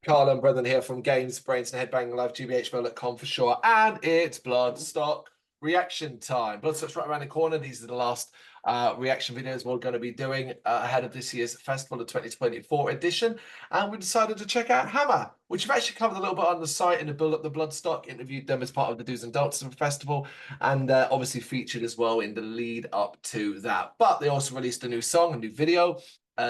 Carl and Brendan here from Brrraaains A Head-Banging Life, gbhblofficial for sure. And it's Bloodstock reaction time. Bloodstock's right around the corner. These are the last reaction videos we're going to be doing ahead of this year's festival, the 2024 edition. And we decided to check out Hammer, which we've actually covered a little bit on the site in the build up the Bloodstock, interviewed them as part of the Do's and Don'ts of the festival, and obviously featured as well in the lead up to that. But they also released a new song, a new video,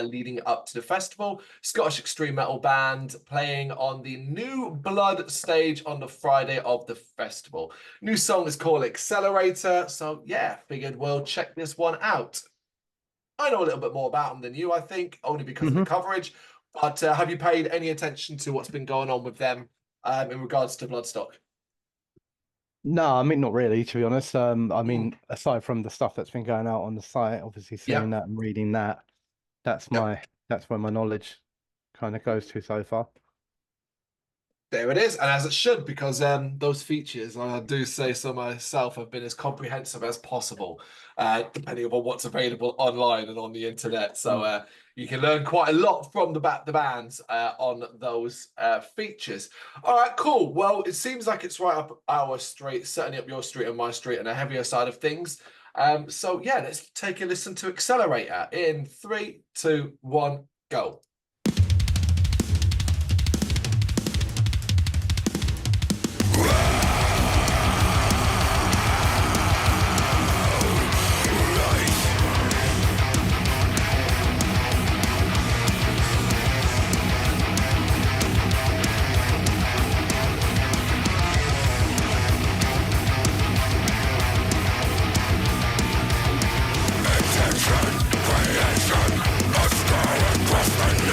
leading up to the festival. Scottish extreme metal band playing on the New Blood stage on the Friday of the festival. New song is called Accelerator. So yeah, figured we'll check this one out. I know a little bit more about them than you, I think, only because of the coverage. But have you paid any attention to what's been going on with them in regards to Bloodstock? No, I mean, not really, to be honest. I mean, aside from the stuff that's been going out on the site, obviously seeing that and reading that, that's where my knowledge kind of goes to so far. There it is, and as it should, because those features, I do say so myself, have been as comprehensive as possible, depending on what's available online and on the internet. So you can learn quite a lot from the bands on those features. All right, cool. Well, it seems like it's right up our street, certainly up your street and my street, and a heavier side of things. So yeah, let's take a listen to Accelerator in 3, 2, 1, go. Creation, let's go and cross the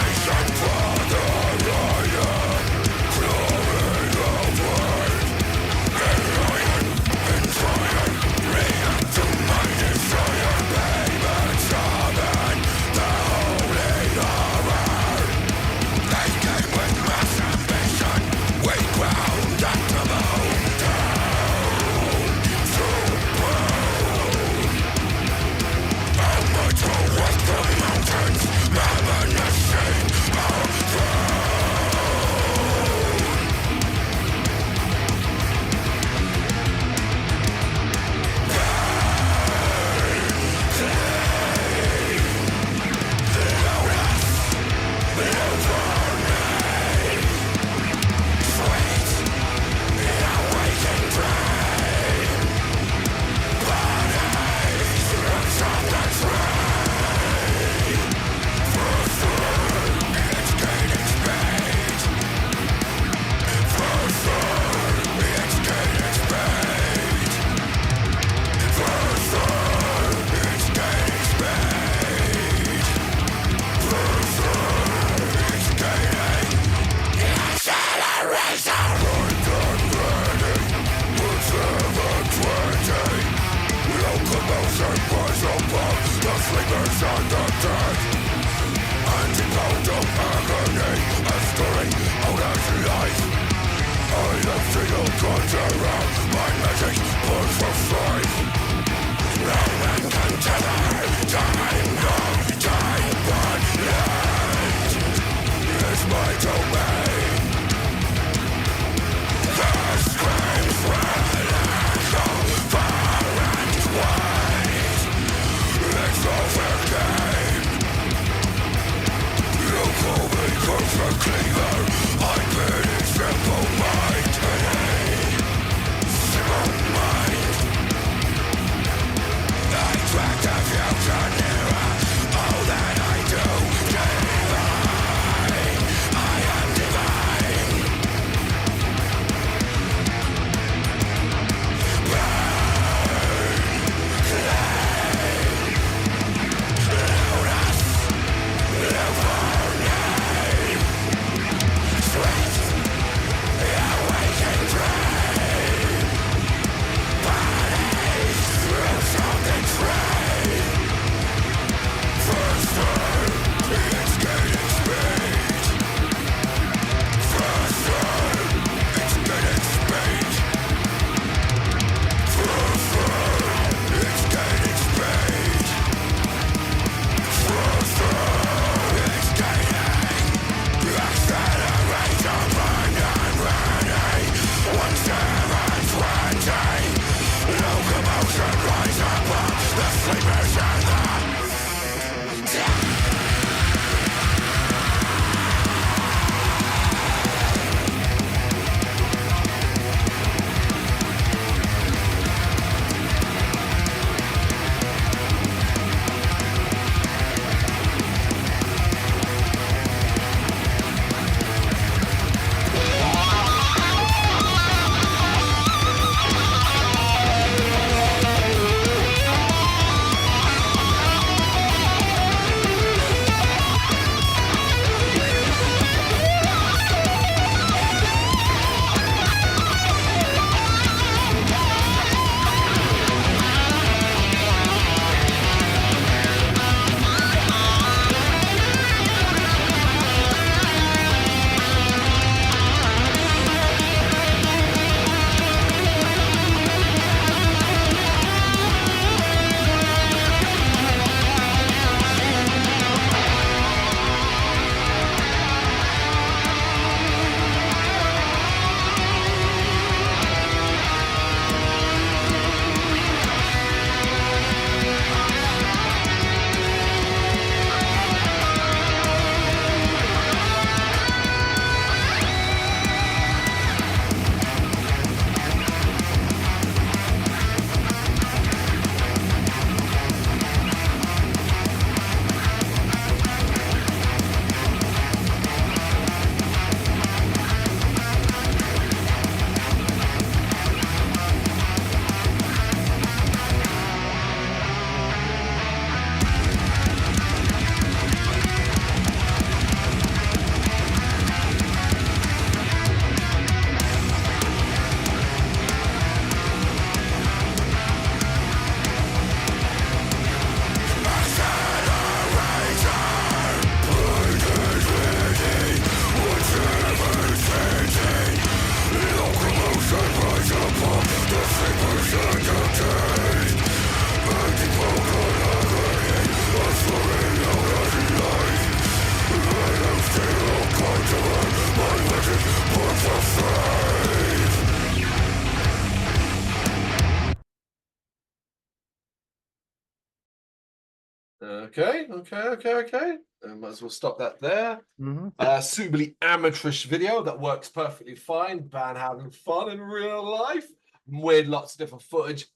Okay. Might as well stop that there. Mm-hmm. Suitably amateurish video that works perfectly fine. Band having fun in real life. With lots of different footage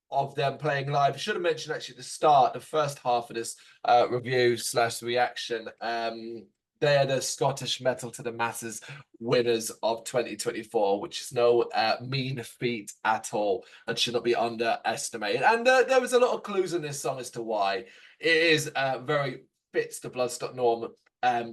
of them playing live. I should have mentioned actually at the start, the first half of this review slash reaction. They are the Scottish Metal to the Masses winners of 2024, which is no mean feat at all and should not be underestimated. And there was a lot of clues in this song as to why. It is very fits the Bloodstock norm,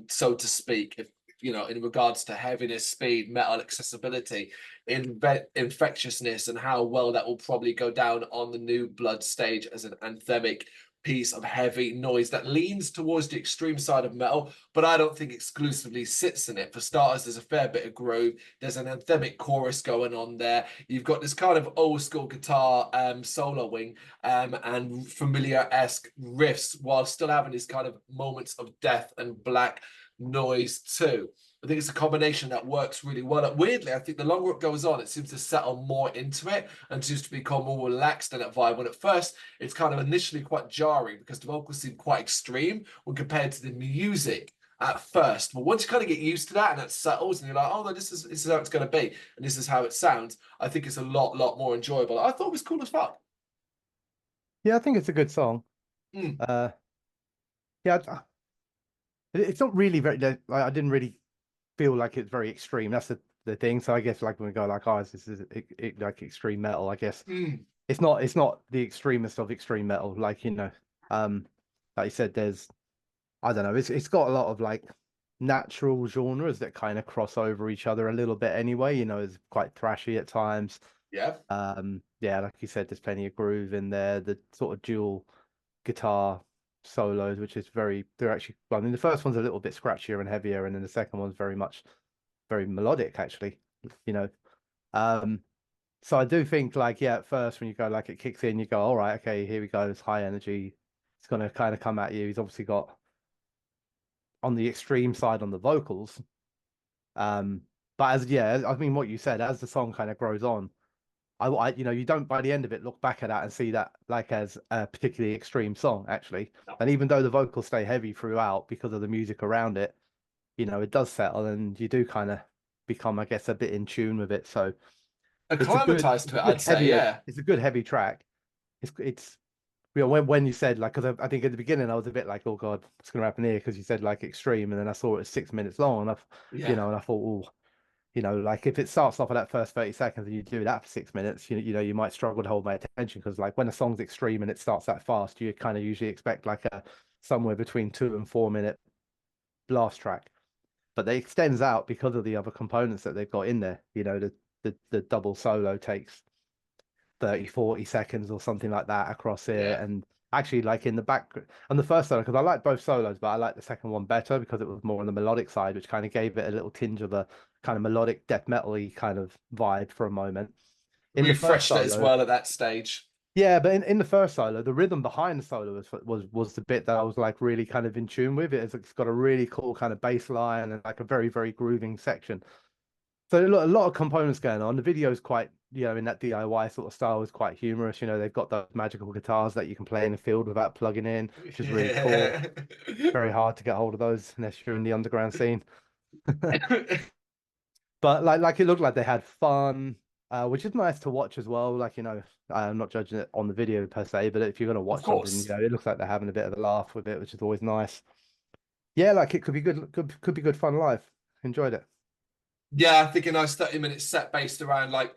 so to speak, if you know, in regards to heaviness, speed, metal accessibility, infectiousness, and how well that will probably go down on the new Blood stage as an anthemic piece of heavy noise that leans towards the extreme side of metal, but I don't think exclusively sits in it. For starters, there's a fair bit of groove. There's an anthemic chorus going on there. You've got this kind of old school guitar soloing and familiar-esque riffs while still having these kind of moments of death and black noise too. I think it's a combination that works really well. And weirdly, I think the longer it goes on, it seems to settle more into it and seems to become more relaxed in that vibe. When at first, it's kind of initially quite jarring because the vocals seem quite extreme when compared to the music at first. But once you kind of get used to that and that settles and you're like, oh, no, this is how it's going to be and this is how it sounds, I think it's a lot more enjoyable. I thought it was cool as fuck. Yeah, I think it's a good song. Mm. Yeah, it's not really very. I didn't really feel like it's very extreme. That's the thing. So I guess like when we go like, oh, this is like extreme metal. I guess it's not the extremist of extreme metal. Like like you said, there's I don't know. It's got a lot of like natural genres that kind of cross over each other a little bit anyway. It's quite thrashy at times. Yeah. Yeah, like you said, there's plenty of groove in there. The sort of dual guitar solos, which is they're actually, well, I mean, the first one's a little bit scratchier and heavier, and then the second one's very melodic, actually, you know. So I do think, like, yeah, at first when you go, like, it kicks in, you go, all right, okay, here we go, it's high energy. It's going to kind of come at you. He's obviously got on the extreme side on the vocals. But I mean, what you said, as the song kind of grows on, you don't by the end of it look back at that and see that like as a particularly extreme song actually. No. And even though the vocals stay heavy throughout because of the music around it, it does settle and you do kind of become, I guess, a bit in tune with it. So Acclimatized to it, I'd say, yeah. It's a good heavy track. It's when you said like, because I think at the beginning I was a bit like, oh God, what's going to happen here? Because you said like extreme, and then I saw it was 6 minutes long, and I thought, oh. Like if it starts off at that first 30 seconds and you do that for 6 minutes, you might struggle to hold my attention because like when a song's extreme and it starts that fast, you kind of usually expect like a somewhere between 2 and 4 minute blast track. But they extends out because of the other components that they've got in there. The double solo takes 30-40 seconds or something like that across here. Yeah. And actually, like in the back on the first solo, because I like both solos, but I like the second one better because it was more on the melodic side, which kind of gave it a little tinge of a kind of melodic death metal-y kind of vibe for a moment. In the first Refreshed it as solo, well at that stage. yeah, but in the first solo, the rhythm behind the solo was the bit that I was like really kind of in tune with. It's got a really cool kind of bass line and like a very, very grooving section. So a lot of components going on. The video is quite, in that DIY sort of style, is quite humorous. They've got those magical guitars that you can play in the field without plugging in, which is really cool. Very hard to get hold of those unless you're in the underground scene. But like it looked like they had fun, which is nice to watch as well. Like, I'm not judging it on the video per se, but if you're gonna watch something, it looks like they're having a bit of a laugh with it, which is always nice. Yeah, like it could be good, could be good fun live. Enjoyed it. Yeah, I think a nice 30-minute set based around like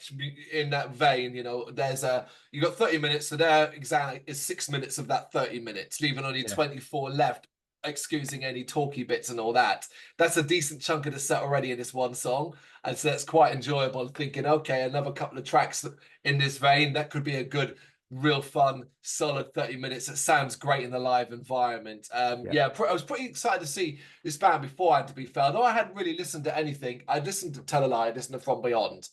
in that vein, there's you got 30 minutes, so there exactly is 6 minutes of that 30 minutes, leaving only 24 left, excusing any talky bits and all that. That's a decent chunk of the set already in this one song. And so that's quite enjoyable. Thinking, okay, another couple of tracks in this vein, that could be a good, real fun, solid 30 minutes. It sounds great in the live environment. I was pretty excited to see this band beforehand, to be fair. Though I hadn't really listened to anything. I listened to Tell a Lie, I listened to From Beyond.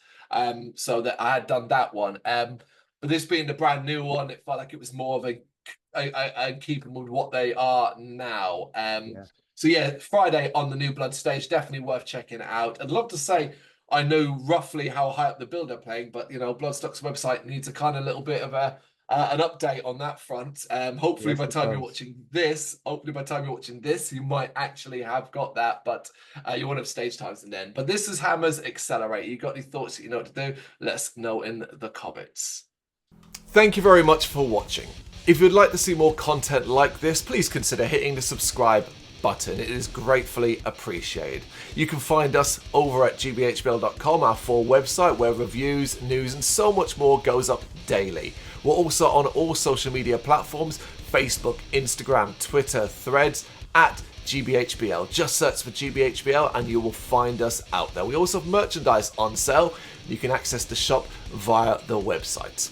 So that I had done that one. But this being the brand new one, it felt like it was more of a keeping with what they are now. So yeah, Friday on the New Blood stage, definitely worth checking it out. I'd love to say I know roughly how high up the bill they're playing, but Bloodstock's website needs a kind of little bit of an update on that front. Hopefully Yes, by the it time you're does. watching this, you might actually have got that, but you won't have stage times and then. But this is Hammer's Accelerator. You got any thoughts that you know what to do? Let us know in the comments. Thank you very much for watching. If you'd like to see more content like this, please consider hitting the subscribe button. It is gratefully appreciated. You can find us over at gbhbl.com, our full website where reviews, news and so much more goes up daily. We're also on all social media platforms: Facebook, Instagram, Twitter, Threads, at gbhbl. Just search for gbhbl and you will find us out there. We also have merchandise on sale. You can access the shop via the website.